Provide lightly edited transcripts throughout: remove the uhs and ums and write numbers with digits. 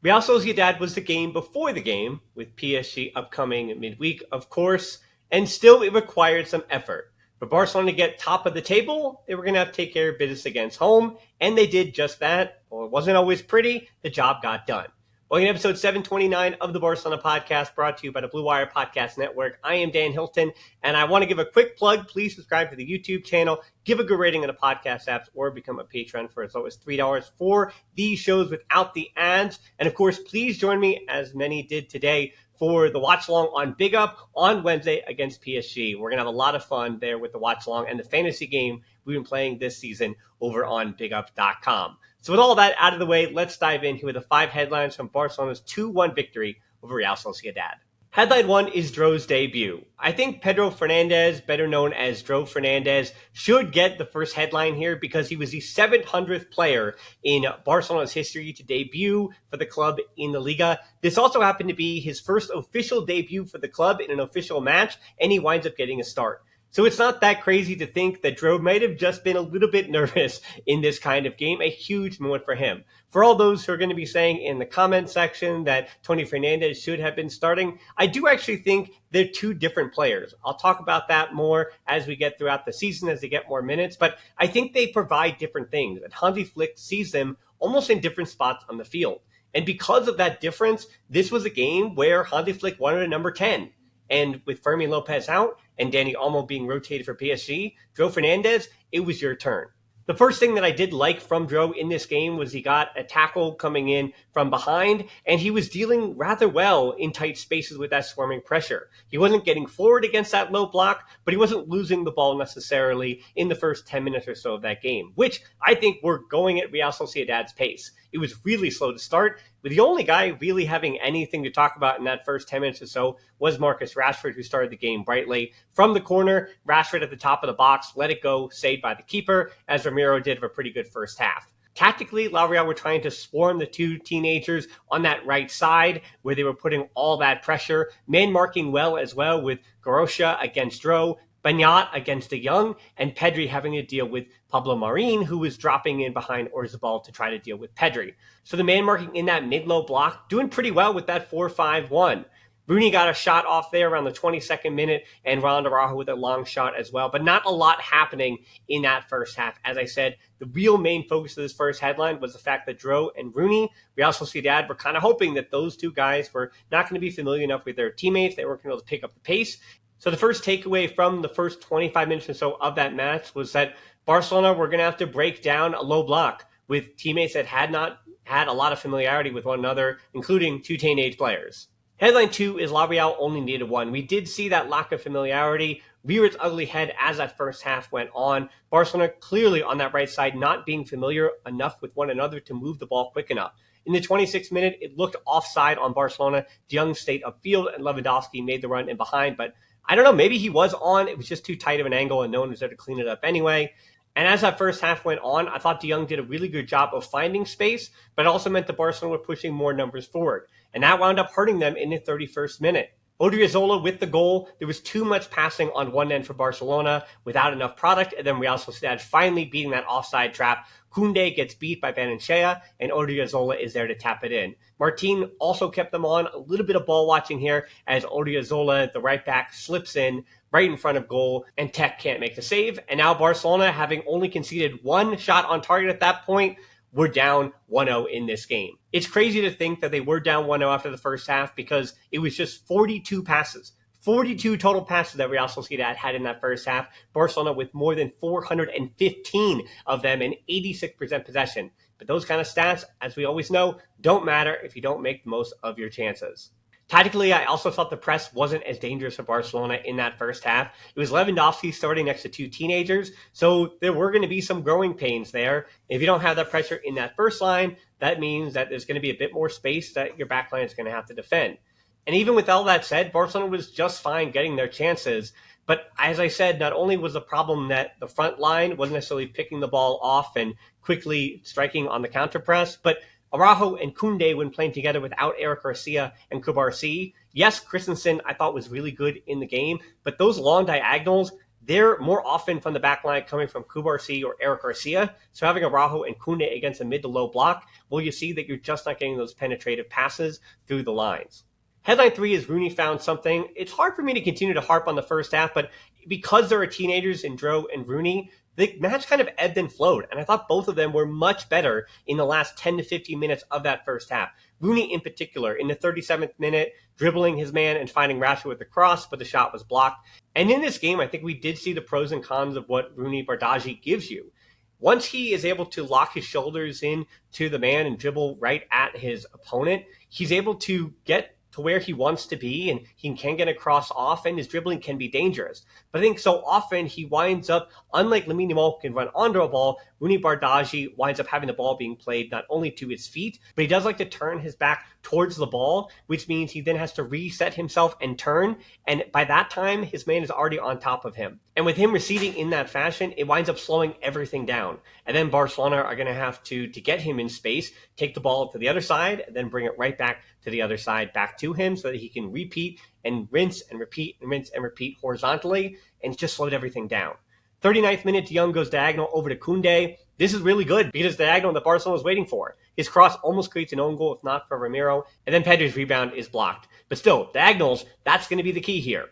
Real Sociedad was the game before the game, with PSG upcoming midweek, of course, and still it required some effort. For Barcelona to get top of the table, they were going to have to take care of business against home, and they did just that. Well, it wasn't always pretty, the job got done. Welcome to episode 729 of the Barcelona podcast, brought to you by the Blue Wire Podcast Network. I am Dan Hilton, and I want to give a quick plug. Please subscribe to the YouTube channel, give a good rating on the podcast apps, or become a patron for as low as $3 for these shows without the ads. And of course, please join me, as many did today, for the watch along on Big Up on Wednesday against PSG. We're going to have a lot of fun there with the watch along and the fantasy game we've been playing this season over on bigup.com. So with all that out of the way, let's dive in here with the 5 headlines from Barcelona's 2-1 victory over Real Sociedad. Headline 1 is Dro's debut. I think Dro Fernandez, better known as Dro Fernandez, should get the first headline here because he was the 700th player in Barcelona's history to debut for the club in the Liga. This also happened to be his first official debut for the club in an official match, and he winds up getting a start. So it's not that crazy to think that Dro might have just been a little bit nervous in this kind of game. A huge moment for him. For all those who are going to be saying in the comment section that Tony Fernandez should have been starting, I do actually think they're two different players. I'll talk about that more as we get throughout the season, as they get more minutes, but I think they provide different things, and Hansi Flick sees them almost in different spots on the field. And because of that difference, this was a game where Hansi Flick wanted a number 10. And with Fermin Lopez out and Dani Olmo being rotated for PSG, Dro Fernandez, it was your turn. The first thing that I did like from Dro in this game was he got a tackle coming in from behind, and he was dealing rather well in tight spaces with that swarming pressure. He wasn't getting forward against that low block, but he wasn't losing the ball necessarily in the first 10 minutes or so of that game, which I think were going at Real Sociedad's pace. It was really slow to start, but the only guy really having anything to talk about in that first 10 minutes or so was Marcus Rashford, who started the game brightly. From the corner, Rashford at the top of the box, let it go, saved by the keeper, as Ramiro did for a pretty good first half. Tactically, La Real were trying to swarm the two teenagers on that right side where they were putting all that pressure, man marking well as well with Garosha against Dro, Banyat against De Jong, and Pedri having to deal with Pablo Marin, who was dropping in behind Orzabal to try to deal with Pedri. So the man marking in that mid-low block, doing pretty well with that 4-5-1. Roony got a shot off there around the 22nd minute, and Ronald Araujo with a long shot as well, but not a lot happening in that first half. As I said, the real main focus of this first headline was the fact that Dro and Roony, Real Sociedad, were kind of hoping that those two guys were not going to be familiar enough with their teammates. They weren't going to be able to pick up the pace. So the first takeaway from the first 25 minutes or so of that match was that Barcelona were going to have to break down a low block with teammates that had not had a lot of familiarity with one another, including two teenage players. Headline 2 is La Real only needed one. We did see that lack of familiarity rear its ugly head as that first half went on. Barcelona clearly on that right side not being familiar enough with one another to move the ball quick enough. In the 26th minute, it looked offside on Barcelona. De Jong stayed upfield and Lewandowski made the run in behind, but I don't know, maybe he was on. It was just too tight of an angle and no one was there to clean it up anyway. And as that first half went on, I thought De Jong did a really good job of finding space, but it also meant that Barcelona were pushing more numbers forward. And that wound up hurting them in the 31st minute. Odriozola with the goal. There was too much passing on one end for Barcelona without enough product, and then Real Sociedad finally beating that offside trap. Kounde gets beat by Benenchea, and Odriozola is there to tap it in. Martin also kept them on. A little bit of ball watching here as Odriozola, the right back, slips in right in front of goal, and Tech can't make the save. And now Barcelona, having only conceded one shot on target at that point, we're down 1-0 in this game. It's crazy to think that they were down 1-0 after the first half because it was just 42 passes. 42 total passes that Real Sociedad had in that first half. Barcelona with more than 415 of them and 86% possession. But those kind of stats, as we always know, don't matter if you don't make the most of your chances. Tactically, I also thought the press wasn't as dangerous for Barcelona in that first half. It was Lewandowski starting next to two teenagers, so there were going to be some growing pains there. If you don't have that pressure in that first line, that means that there's going to be a bit more space that your back line is going to have to defend. And even with all that said, Barcelona was just fine getting their chances. But as I said, not only was the problem that the front line wasn't necessarily picking the ball off and quickly striking on the counter press, but Araujo and Kounde, when playing together without Eric Garcia and Kubarsi, yes, Christensen I thought was really good in the game, but those long diagonals they're more often from the back line coming from Kubarsi or Eric Garcia. So having Araujo and Kounde against a mid to low block, well, you see that you're just not getting those penetrative passes through the lines. Headline 3 is Roony found something. It's hard for me to continue to harp on the first half, but because there are teenagers in Dro and Roony, the match kind of ebbed and flowed, and I thought both of them were much better in the last 10 to 15 minutes of that first half. Roony in particular, in the 37th minute, dribbling his man and finding Rashford with the cross, but the shot was blocked. And in this game, I think we did see the pros and cons of what Roony Bardghji gives you. Once he is able to lock his shoulders in to the man and dribble right at his opponent, he's able to get to where he wants to be, and he can get across off, and his dribbling can be dangerous. But I think so often he winds up, unlike Lamine Yamal can run onto a ball, Roony Bardghji winds up having the ball being played not only to his feet, but he does like to turn his back towards the ball, which means he then has to reset himself and turn, and by that time, his man is already on top of him. And with him receding in that fashion, it winds up slowing everything down. And then Barcelona are going to have to get him in space, take the ball to the other side, and then bring it right back to the other side, back to him, so that he can repeat and rinse and repeat and rinse and repeat horizontally, and just slowed everything down. 39th minute, De Jong goes diagonal over to Kounde. This is really good because it's the diagonal that Barcelona was waiting for. His cross almost creates an own goal if not for Ramiro, and then Pedri's rebound is blocked. But still, diagonals, that's going to be the key here.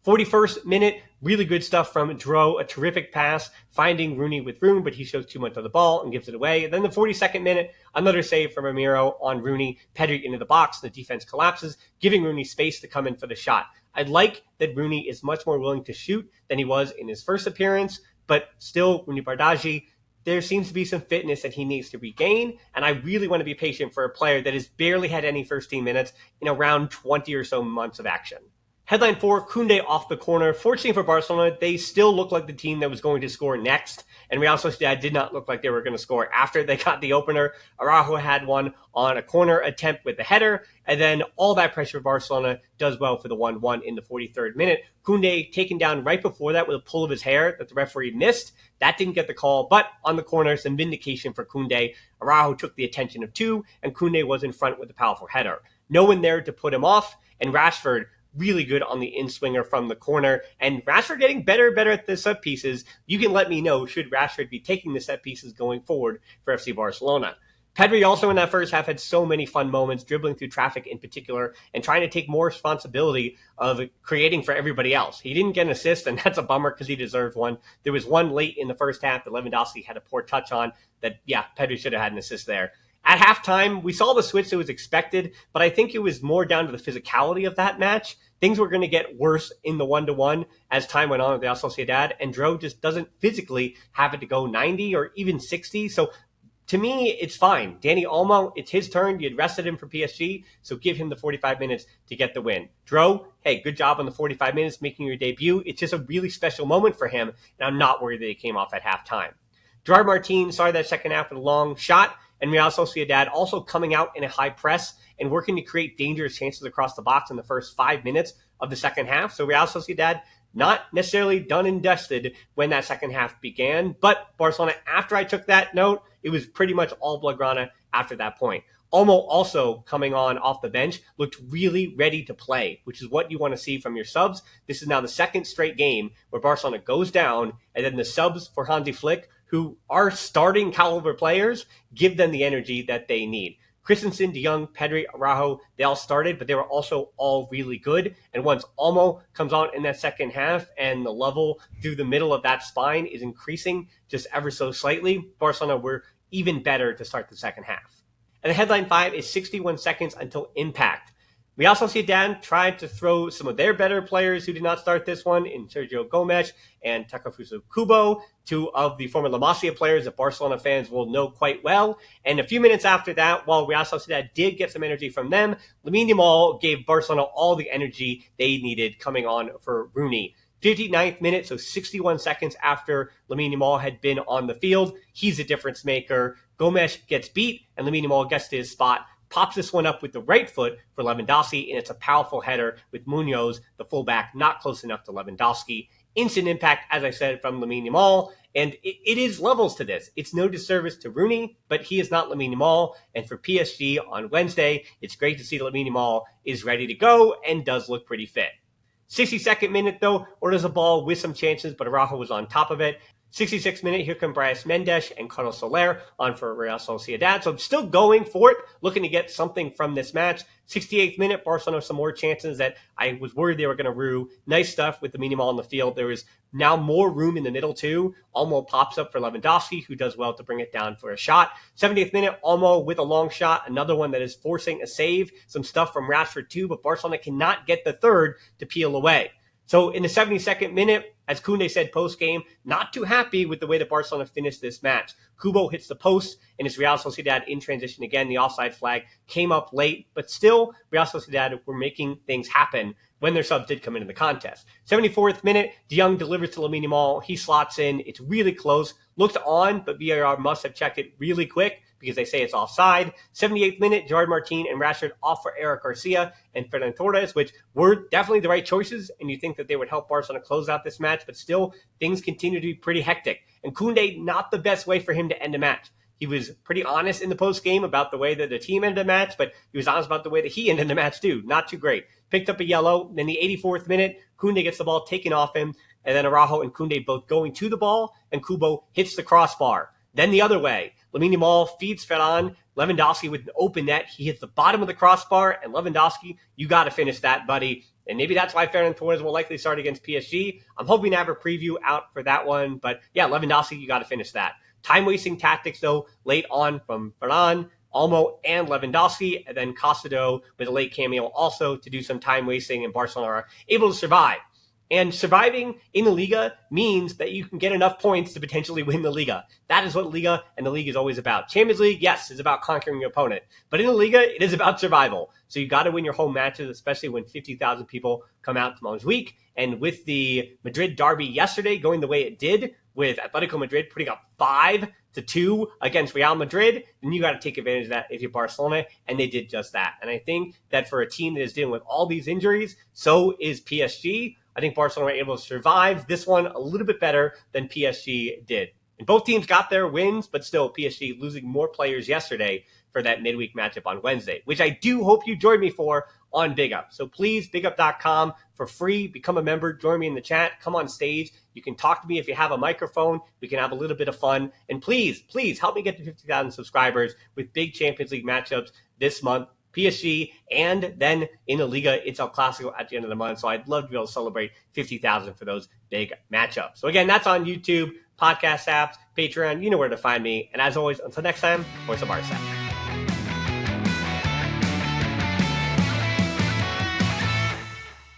41st minute, really good stuff from Dro, a terrific pass, finding Roony with room, but he shows too much of the ball and gives it away. And then the 42nd minute, another save from Ramiro on Roony, Pedri into the box, the defense collapses, giving Roony space to come in for the shot. I like that Roony is much more willing to shoot than he was in his first appearance, but still, Roony Bardghji, there seems to be some fitness that he needs to regain, and I really want to be patient for a player that has barely had any first team minutes in around 20 or so months of action. Headline 4, Kounde off the corner. Fortunately for Barcelona, they still look like the team that was going to score next, and Real Sociedad did not look like they were going to score after they got the opener. Araujo had one on a corner attempt with the header, and then all that pressure for Barcelona does well for the 1-1 in the 43rd minute. Kounde taken down right before that with a pull of his hair that the referee missed. That didn't get the call, but on the corner, some vindication for Kounde. Araujo took the attention of two, and Kounde was in front with a powerful header. No one there to put him off, and Rashford really good on the in-swinger from the corner. And Rashford getting better and better at the set pieces. You can let me know, should Rashford be taking the set pieces going forward for FC Barcelona. Pedri also in that first half had so many fun moments, dribbling through traffic in particular, and trying to take more responsibility of creating for everybody else. He didn't get an assist, and that's a bummer because he deserved one. There was one late in the first half that Lewandowski had a poor touch on that, Pedri should have had an assist there. At halftime, we saw the switch that was expected, but I think it was more down to the physicality of that match. Things were going to get worse in the 1-1 as time went on with Real Sociedad, and Dro just doesn't physically have it to go 90 or even 60. So to me, it's fine. Dani Olmo, it's his turn. You had rested him for PSG, so give him the 45 minutes to get the win. Dro, hey, good job on the 45 minutes making your debut. It's just a really special moment for him, and I'm not worried that he came off at halftime. Gerard Martin started that second half with a long shot, and Real Sociedad also coming out in a high press and working to create dangerous chances across the box in the first 5 minutes of the second half. So Real Sociedad not necessarily done and dusted when that second half began. But Barcelona, after I took that note, it was pretty much all Blaugrana after that point. Olmo also coming on off the bench looked really ready to play, which is what you want to see from your subs. This is now the second straight game where Barcelona goes down, and then the subs for Hansi Flick, who are starting caliber players, give them the energy that they need. Christensen, De Jong, Pedri, Araujo, they all started, but they were also all really good. And once Olmo comes on in that second half and the level through the middle of that spine is increasing just ever so slightly, Barcelona were even better to start the second half. And the headline 5 is 61 seconds until impact. Real Sociedad tried to throw some of their better players who did not start this one in Sergio Gomes and Takefusa Kubo, two of the former La Masia players that Barcelona fans will know quite well. And a few minutes after that, while Real Sociedad did get some energy from them, Lamine Yamal gave Barcelona all the energy they needed coming on for Roony. 59th minute, so 61 seconds after Lamine Yamal had been on the field, he's a difference maker. Gomes gets beat, and Lamine Yamal gets to his spot, pops this one up with the right foot for Lewandowski, and it's a powerful header with Munoz, the fullback, not close enough to Lewandowski. Instant impact, as I said, from Lamine Yamal, and it is levels to this. It's no disservice to Roony, but he is not Lamine Yamal, and for PSG on Wednesday, it's great to see Lamine Yamal is ready to go and does look pretty fit. 62nd minute, though, orders a ball with some chances, but Araujo was on top of it. 66th minute, here come Bryce Mendes and Carlos Soler on for Real Sociedad. So I'm still going for it, looking to get something from this match. 68th minute, Barcelona some more chances that I was worried they were going to rue. Nice stuff with Lamine Yamal on the field. There was now more room in the middle, too. Olmo pops up for Lewandowski, who does well to bring it down for a shot. 70th minute, Olmo with a long shot, another one that is forcing a save. Some stuff from Rashford, too, but Barcelona cannot get the third to peel away. So in the 72nd minute, as Kounde said post-game, not too happy with the way that Barcelona finished this match. Kubo hits the post, and it's Real Sociedad in transition again. The offside flag came up late, but still, Real Sociedad were making things happen when their subs did come into the contest. 74th minute, De Jong delivers to Lamine Yamal. He slots in. It's really close. Looked on, but VAR must have checked it really quick because they say it's offside. 78th minute, Gerard Martin and Rashford off for Eric Garcia and Ferran Torres, which were definitely the right choices, and you think that they would help Barcelona close out this match, but still, things continue to be pretty hectic. And Kounde, not the best way for him to end a match. He was pretty honest in the post-game about the way that the team ended the match, but he was honest about the way that he ended the match too. Not too great. Picked up a yellow. Then the 84th minute, Kounde gets the ball taken off him, and then Araujo and Kounde both going to the ball, and Kubo hits the crossbar. Then the other way, Lamine Yamal feeds Ferran, Lewandowski with an open net. He hits the bottom of the crossbar, and Lewandowski, you got to finish that, buddy. And maybe that's why Ferran Torres will likely start against PSG. I'm hoping to have a preview out for that one, but yeah, Lewandowski, you got to finish that. Time-wasting tactics, though, late on from Ferran, Olmo, and Lewandowski, and then Costado with a late cameo also to do some time-wasting, and Barcelona are able to survive. And surviving in the Liga means that you can get enough points to potentially win the Liga. That is what Liga and the league is always about. Champions League, yes, is about conquering your opponent. But in the Liga, it is about survival. So you got to win your home matches, especially when 50,000 people come out tomorrow's week. And with the Madrid derby yesterday going the way it did, with Atletico Madrid putting up 5-2 against Real Madrid, then you got to take advantage of that if you're Barcelona, and they did just that. And I think that for a team that is dealing with all these injuries, so is PSG. I think Barcelona were able to survive this one a little bit better than PSG did. And both teams got their wins, but still PSG losing more players yesterday for that midweek matchup on Wednesday, which I do hope you join me for on Big Up. So please, bigup.com for free. Become a member. Join me in the chat. Come on stage. You can talk to me if you have a microphone. We can have a little bit of fun. And please help me get to 50,000 subscribers with big Champions League matchups this month. PSG, and then in the Liga, it's El Clasico at the end of the month. So I'd love to be able to celebrate 50,000 for those big matchups. So again, that's on YouTube, podcast apps, Patreon. You know where to find me. And as always, until next time, Forza Barca.